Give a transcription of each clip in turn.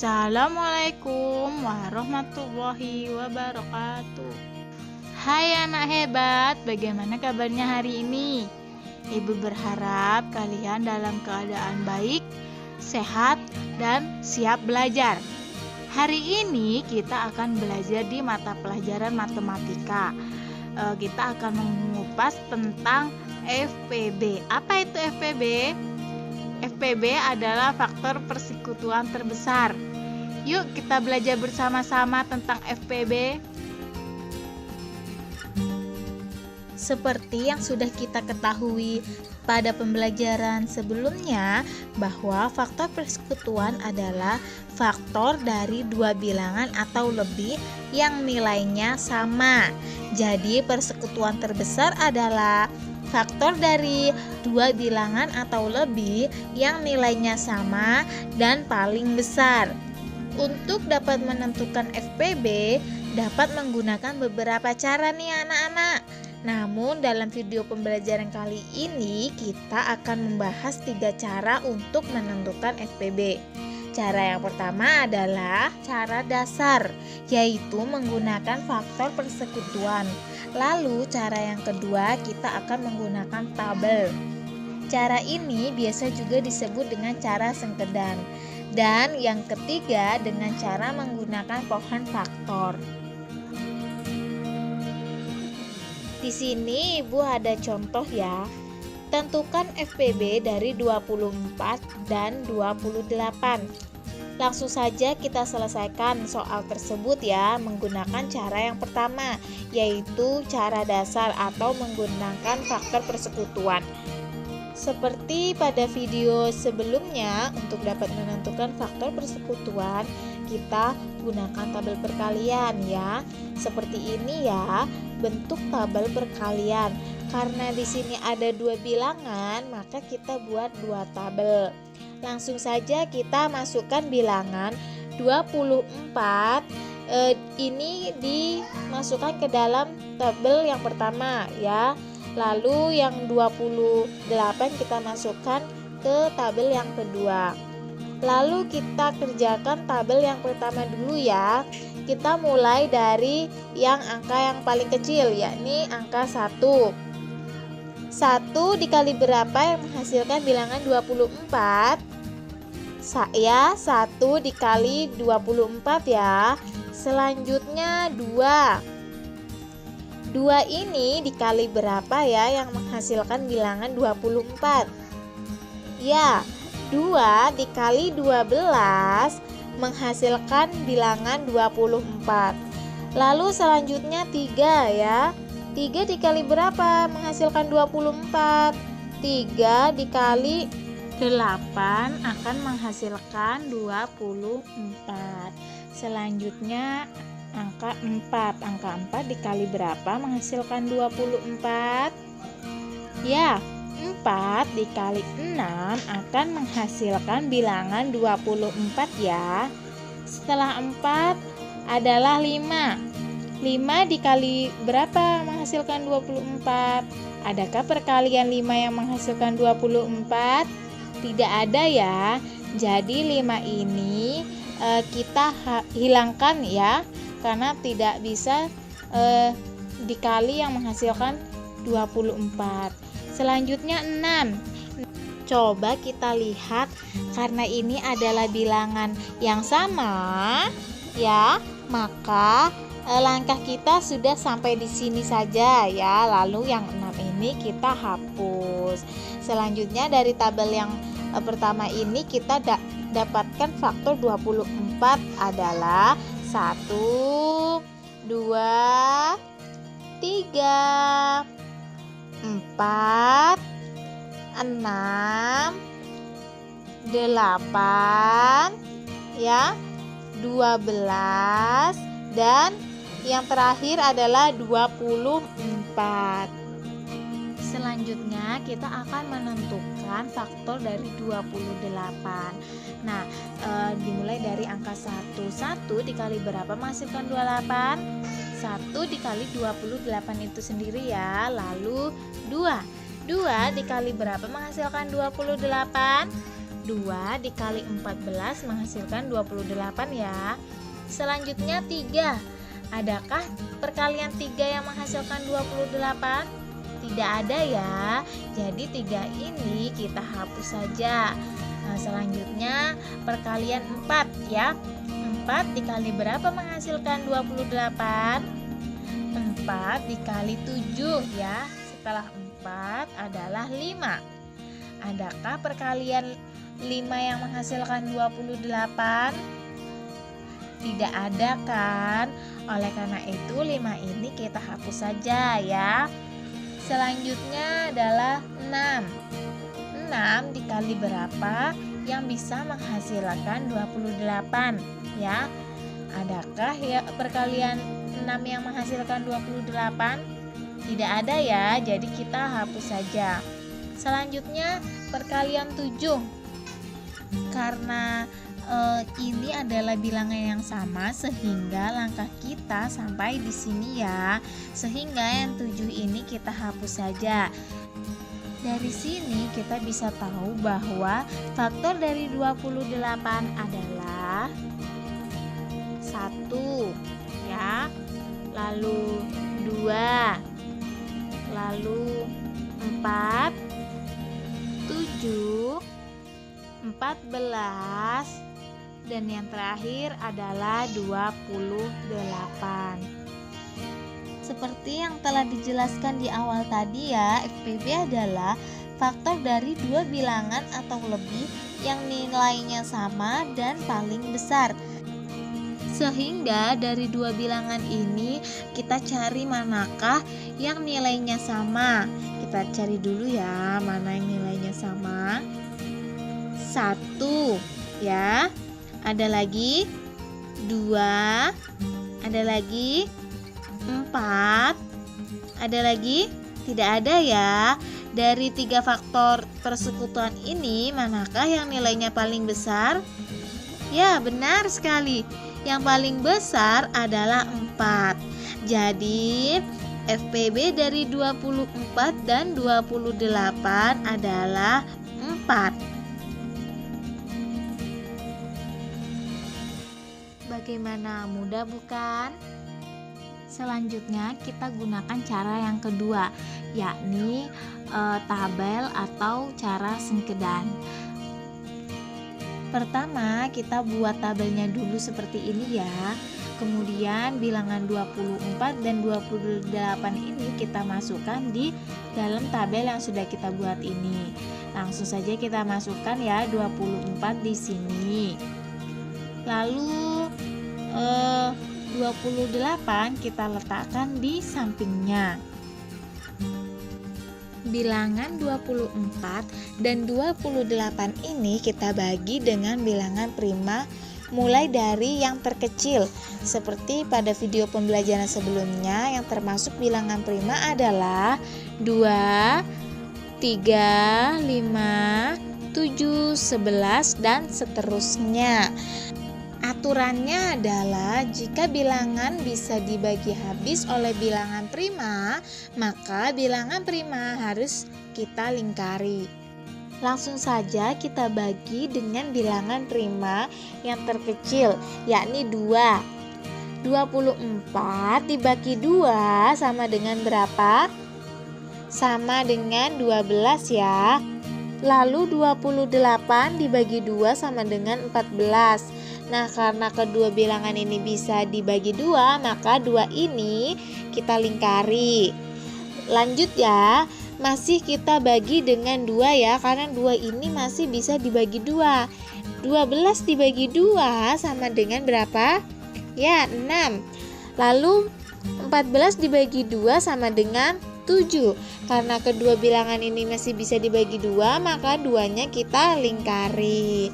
Assalamualaikum warahmatullahi wabarakatuh. Hai anak hebat, bagaimana kabarnya hari ini? Ibu berharap kalian dalam keadaan baik, sehat, dan siap belajar. Hari ini kita akan belajar di mata pelajaran matematika. Kita akan mengupas tentang FPB. Apa itu FPB? FPB adalah faktor persekutuan terbesar. Yuk kita belajar bersama-sama tentang FPB. Seperti yang sudah kita ketahui pada pembelajaran sebelumnya, bahwa faktor persekutuan adalah faktor dari dua bilangan atau lebih yang nilainya sama. Jadi persekutuan terbesar adalah faktor dari dua bilangan atau lebih yang nilainya sama dan paling besar. Untuk dapat menentukan FPB, dapat menggunakan beberapa cara nih anak-anak. Namun dalam video pembelajaran kali ini kita akan membahas 3 cara untuk menentukan FPB. Cara yang pertama adalah cara dasar, yaitu menggunakan faktor persekutuan. Lalu cara yang kedua kita akan menggunakan tabel. Cara ini biasa juga disebut dengan cara sengkedan. Dan yang ketiga dengan cara menggunakan pohon faktor. Di sini Ibu ada contoh ya. Tentukan FPB dari 24 dan 28. Langsung saja kita selesaikan soal tersebut ya, menggunakan cara yang pertama, yaitu cara dasar atau menggunakan faktor persekutuan. Seperti pada video sebelumnya, untuk dapat menentukan faktor persekutuan, kita gunakan tabel perkalian ya. Seperti ini ya, bentuk tabel perkalian. Karena di sini ada dua bilangan, maka kita buat dua tabel. Langsung saja kita masukkan bilangan 24 ini dimasukkan ke dalam tabel yang pertama ya. Lalu yang 28 kita masukkan ke tabel yang kedua. Lalu kita kerjakan tabel yang pertama dulu ya. Kita mulai dari yang angka yang paling kecil, yakni angka 1. 1 dikali berapa yang menghasilkan bilangan 24? 1 dikali 24 ya. Selanjutnya 2. 2 ini dikali berapa ya yang menghasilkan bilangan 24? Ya, 2 dikali 12 menghasilkan bilangan 24. Lalu selanjutnya 3 ya. 3 dikali berapa menghasilkan 24? 3 dikali 8 akan menghasilkan 24. Selanjutnya angka 4. Angka 4 dikali berapa menghasilkan 24? Ya, 4 dikali 6 akan menghasilkan bilangan 24 ya. Setelah 4 adalah 5. 5 dikali berapa menghasilkan 24? Adakah perkalian 5 yang menghasilkan 24? Tidak ada ya. Jadi 5 ini kita hilangkan ya, karena tidak bisa dikali yang menghasilkan 24. Selanjutnya 6. Coba kita lihat, karena ini adalah bilangan yang sama ya, maka langkah kita sudah sampai di sini saja ya. Lalu yang 6 ini kita hapus. Selanjutnya dari tabel yang pertama ini kita dapatkan faktor 24 adalah 1, 2, 3, 4, 6, 8 ya, 12 dan yang terakhir adalah 24. Selanjutnya kita akan menentukan faktor dari 28. Nah, dimulai dari angka 1. 1 dikali berapa menghasilkan 28? 1 dikali 28 itu sendiri ya. Lalu 2 dikali berapa menghasilkan 28? 2 dikali 14 menghasilkan 28 ya. Selanjutnya 3. Adakah perkalian 3 yang menghasilkan 28? Tidak ada ya. Jadi 3 ini kita hapus saja. Nah, selanjutnya perkalian 4 ya. 4 dikali berapa menghasilkan 28? 4 dikali 7 ya. Setelah 4 adalah 5. Adakah perkalian 5 yang menghasilkan 28? Tidak ada kan? Oleh karena itu 5 ini kita hapus saja ya. Selanjutnya adalah 6. 6 dikali berapa yang bisa menghasilkan 28 ya? Adakah ya perkalian 6 yang menghasilkan 28? Tidak ada ya, jadi kita hapus saja. Selanjutnya perkalian 7. Karena ini adalah bilangan yang sama sehingga langkah kita sampai di sini ya. Sehingga yang 7 ini kita hapus saja. Dari sini kita bisa tahu bahwa faktor dari 28 adalah 1 ya. Lalu 2, lalu 4, 7, 14, dan yang terakhir adalah 28. Seperti yang telah dijelaskan di awal tadi ya, FPB adalah faktor dari dua bilangan atau lebih yang nilainya sama dan paling besar. Sehingga dari dua bilangan ini kita cari manakah yang nilainya sama. Kita cari dulu ya, mana yang nilainya sama. 1 ya. Ada lagi 2. Ada lagi 4. Ada lagi? Tidak ada ya. Dari 3 faktor persekutuan ini, manakah yang nilainya paling besar? Ya, benar sekali. Yang paling besar adalah 4. Jadi, FPB dari 24 dan 28 adalah 4. Bagaimana, mudah bukan? Selanjutnya kita gunakan cara yang kedua, yakni tabel atau cara singkedan. Pertama kita buat tabelnya dulu seperti ini ya. Kemudian bilangan 24 dan 28 ini kita masukkan di dalam tabel yang sudah kita buat ini. Langsung saja kita masukkan ya 24 di sini. Lalu 28 kita letakkan di sampingnya. Bilangan 24 dan 28 ini kita bagi dengan bilangan prima mulai dari yang terkecil. Seperti pada video pembelajaran sebelumnya, yang termasuk bilangan prima adalah 2, 3, 5, 7, 11 dan seterusnya. Aturannya adalah jika bilangan bisa dibagi habis oleh bilangan prima, maka bilangan prima harus kita lingkari. Langsung saja kita bagi dengan bilangan prima yang terkecil, yakni 2. 24 dibagi 2 sama dengan berapa? Sama dengan 12 ya. Lalu 28 dibagi 2 sama dengan 14. Nah, karena kedua bilangan ini bisa dibagi 2, maka 2 ini kita lingkari. Lanjut ya, masih kita bagi dengan 2 ya, karena 2 ini masih bisa dibagi 2. 12 dibagi 2 sama dengan berapa? Ya, 6. Lalu 14 dibagi 2 sama dengan 7. Karena kedua bilangan ini masih bisa dibagi 2, maka 2-nya kita lingkari.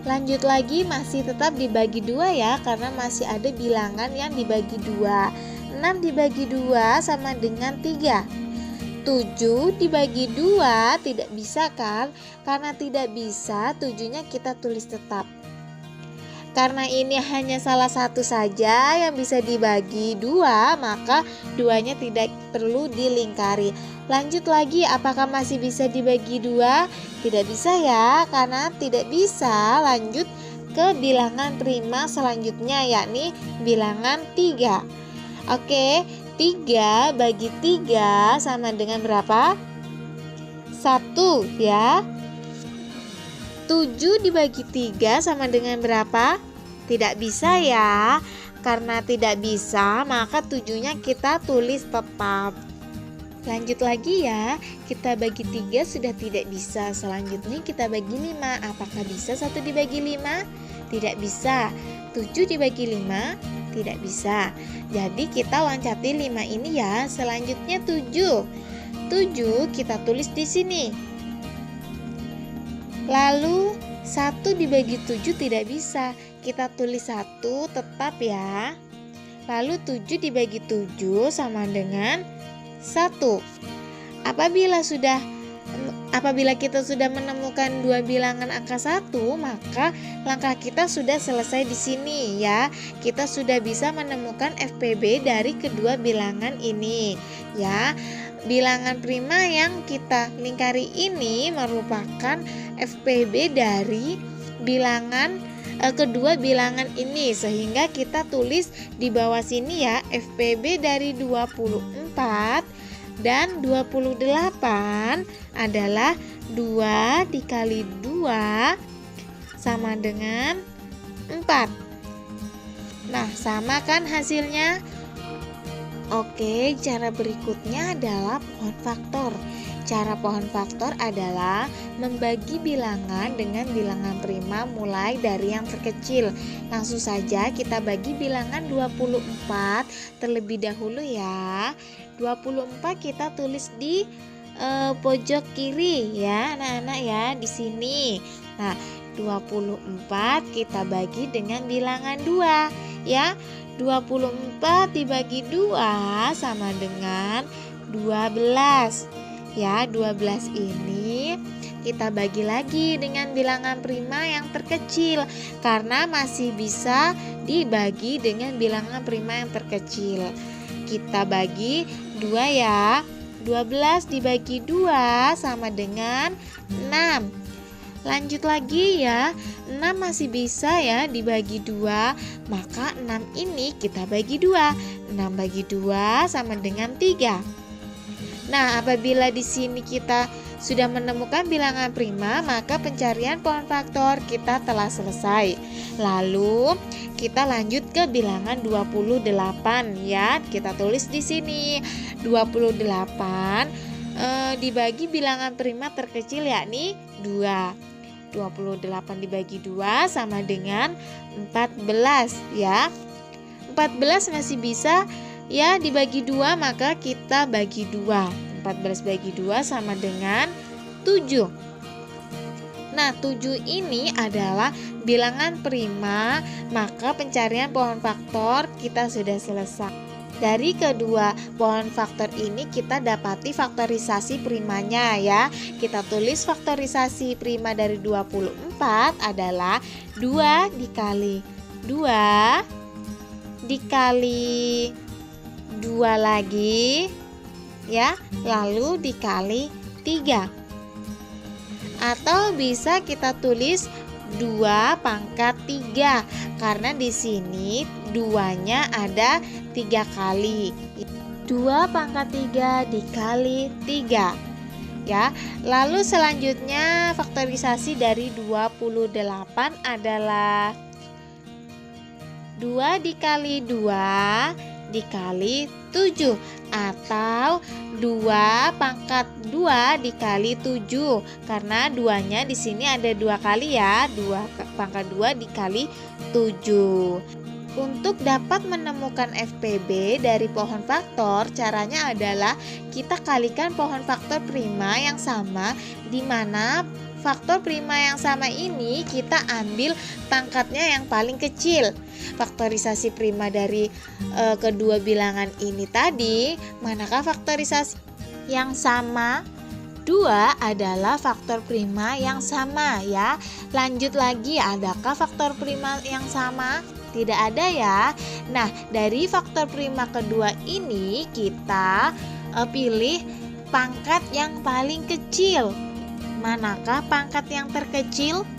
Lanjut lagi, masih tetap dibagi 2 ya, karena masih ada bilangan yang dibagi 2. 6 dibagi 2 sama dengan 3. 7 dibagi 2 tidak bisa kan? Karena tidak bisa, 7-nya kita tulis tetap. Karena ini hanya salah satu saja yang bisa dibagi dua, maka duanya tidak perlu dilingkari. Lanjut lagi, apakah masih bisa dibagi dua? Tidak bisa ya, karena tidak bisa. Lanjut ke bilangan prima selanjutnya, yakni bilangan 3. Oke, 3 bagi 3 sama dengan berapa? 1 ya. 7 dibagi 3 sama dengan berapa? Tidak bisa ya. Karena tidak bisa, maka 7-nya kita tulis tetap. Lanjut lagi ya. Kita bagi 3 sudah tidak bisa. Selanjutnya kita bagi 5. Apakah bisa 1 dibagi 5? Tidak bisa. 7 dibagi 5? Tidak bisa. Jadi kita loncati 5 ini ya. Selanjutnya 7. 7 kita tulis di sini. Lalu 1 dibagi 7 tidak bisa. Kita tulis 1 tetap ya. Lalu 7 dibagi 7 sama dengan 1. Apabila kita sudah menemukan dua bilangan angka 1, maka langkah kita sudah selesai di sini ya. Kita sudah bisa menemukan FPB dari kedua bilangan ini ya. Bilangan prima yang kita lingkari ini merupakan FPB dari kedua bilangan ini, sehingga kita tulis di bawah sini ya, FPB dari 24 dan 28 adalah 2 dikali 2 sama dengan 4. Nah, sama kan hasilnya? Oke, cara berikutnya adalah pohon faktor. Cara pohon faktor adalah membagi bilangan dengan bilangan prima mulai dari yang terkecil. Langsung saja kita bagi bilangan 24 terlebih dahulu ya. 24 kita tulis di pojok kiri ya anak-anak ya, di sini. Nah, 24 kita bagi dengan bilangan 2 ya. 24 dibagi 2 sama dengan 12 ya. 12 ini kita bagi lagi dengan bilangan prima yang terkecil, karena masih bisa dibagi dengan bilangan prima yang terkecil. Kita bagi 2 ya. 12 dibagi 2 sama dengan 6. Lanjut lagi ya, 6 masih bisa ya dibagi 2, maka 6 ini kita bagi 2. 6 bagi 2 sama dengan 3. Nah, apabila di sini kita sudah menemukan bilangan prima, maka pencarian pohon faktor kita telah selesai. Lalu kita lanjut ke bilangan 28 ya. Kita tulis di sini 28 dibagi bilangan prima terkecil yakni 2. 28 dibagi 2 sama dengan 14 ya. 14 masih bisa ya dibagi 2, maka kita bagi 2. 14 bagi 2 sama dengan 7. Nah, 7 ini adalah bilangan prima, maka pencarian pohon faktor kita sudah selesai. Dari kedua pohon faktor ini kita dapati faktorisasi primanya ya. Kita tulis faktorisasi prima dari 24 adalah 2 dikali 2 dikali 2 lagi ya, lalu dikali 3. Atau bisa kita tulis 2 pangkat 3, karena di sini 2-nya ada 3 kali. 2 pangkat 3 dikali 3 ya. Lalu selanjutnya faktorisasi dari 28 adalah 2 dikali 2 dikali 7, atau 2 pangkat 2 dikali 7, karena 2-nya di sini ada 2 kali ya. 2 pangkat 2 dikali 7. Untuk dapat menemukan FPB dari pohon faktor, caranya adalah kita kalikan pohon faktor prima yang sama, di mana faktor prima yang sama ini kita ambil pangkatnya yang paling kecil. Faktorisasi prima dari kedua bilangan ini tadi, manakah faktorisasi yang sama? 2 adalah faktor prima yang sama ya. Lanjut lagi, adakah faktor prima yang sama? Tidak ada ya. Nah, dari faktor prima kedua ini kita pilih pangkat yang paling kecil. Manakah pangkat yang terkecil?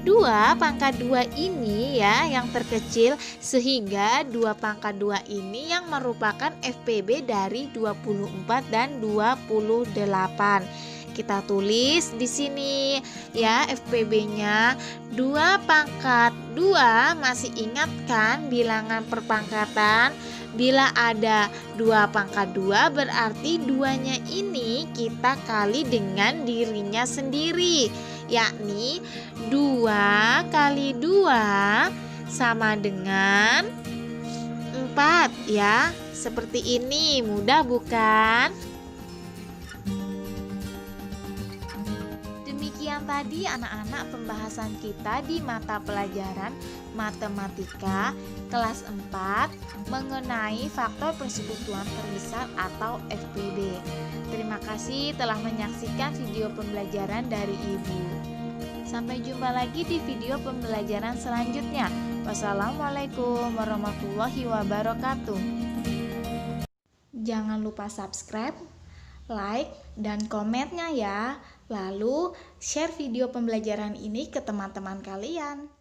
2 pangkat 2 ini ya yang terkecil, sehingga 2 pangkat 2 ini yang merupakan FPB dari 24 dan 28. Kita tulis di sini ya FPB-nya 2 pangkat 2. Masih ingat kan bilangan perpangkatan? Bila ada 2 pangkat 2 berarti 2-nya ini kita kali dengan dirinya sendiri, yakni 2 kali 2 sama dengan 4 ya. Seperti ini, mudah bukan? Demikian tadi anak-anak pembahasan kita di mata pelajaran Matematika kelas 4 mengenai faktor persekutuan terbesar atau FPB. Terima kasih telah menyaksikan video pembelajaran dari Ibu. Sampai jumpa lagi di video pembelajaran selanjutnya. Wassalamualaikum warahmatullahi wabarakatuh. Jangan lupa subscribe, like, dan komennya ya. Lalu share video pembelajaran ini ke teman-teman kalian.